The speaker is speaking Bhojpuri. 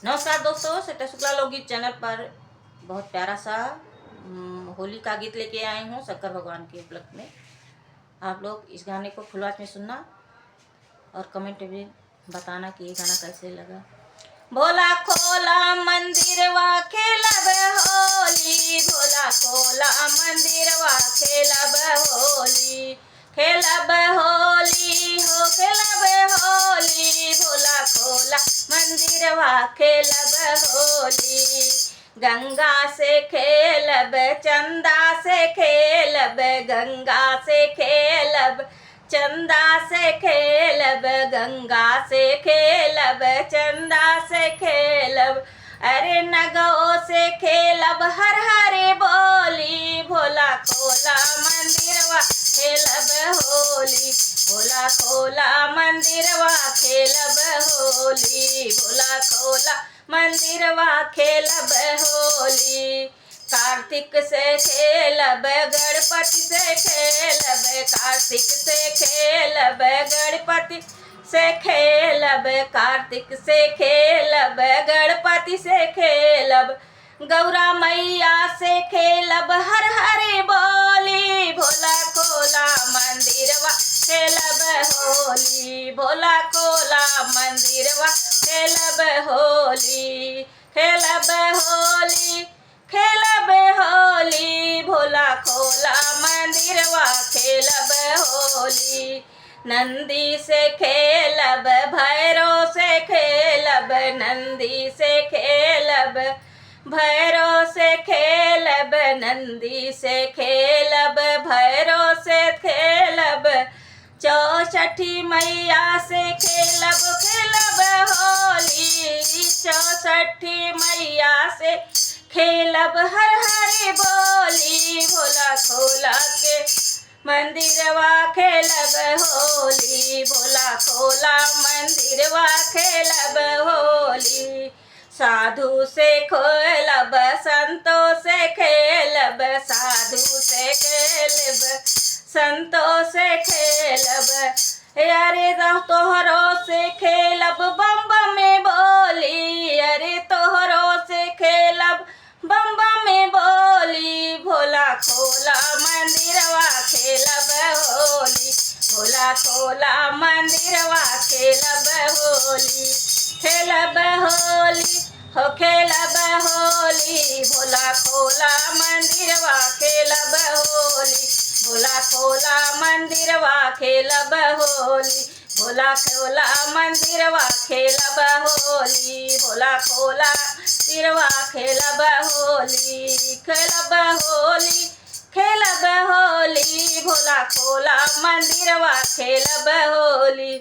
नमस्कार दोस्तों, सत्य शुक्ला लोकगीत चैनल पर बहुत प्यारा सा होली का गीत लेके आई हूँ शंकर भगवान के उपलक्ष्य में। आप लोग इस गाने को फुल आवाज में सुनना और कमेंट में बताना कि ये गाना कैसे लगा। भोला खोला मंदिरवा खेलब होली, भोला खोला मंदिरवा खेलब होली, खेलब होली हो खेलब होली, भोला खोला मंदिरवा खेलब होली। गंगा से खेलब चंदा से खेलब, गंगा से खेलब चंदा से खेलब, गंगा से खेलब चंदा से खेलब, अरे नगो से खेलब हर हरे बोली, भोला खोला मंदिरवा खेलब होली, भोला खोला मंदिरवा खेलब होली, भोला खोला मंदिरवा खेलब होली। कार्तिक से खेलब गणपति से खेलब, कार्तिक से खेलब गणपति से खेलब, कार्तिक से खेलब गणपति से खेलब, गौरा मैया से खेलब हर हरे बोली, भोला खोला मंदिरवा खेलब होली, भोला खोला मंदिरवा खेलब होली, खेलब होली खेलब होली, भोला खोला मंदिरवा खेलब होली। नंदी से खेलब भैरो से खेलब, नंदी से खेलब भैरो से खेलब, नंदी से खेलब भैरो से खेलब, चौसठी मैया से खेलब खेलब होली, चौसठी मैया से खेलब हर हरे बोली, भोला खोला के मंदिरवा खेलब होली, भोला खोला मंदिरवा खेलब होली। साधु से खेलब संतों से खेलब, साधु से खेलब संतों से खेलब, अरे तोहरों से खेलब बम बम में बोली, अरे तोहरों से खेलब बम बम में बोली, भोला खोला मंदिरवा खेलब होली, भोला खोला मंदिरवा खेलब होली, खेलब होली हो खेलब होली, भोला खोला मंदिरवा खेलब होली, भोला खोला मंदिरवा खेलब होली, भोला खोला मंदिरवा खेलब होली, भोला खोला मंदिरवा खेलब होली, खेलब होली खेलब होली, भोला खोला मंदिरवा खेलब होली।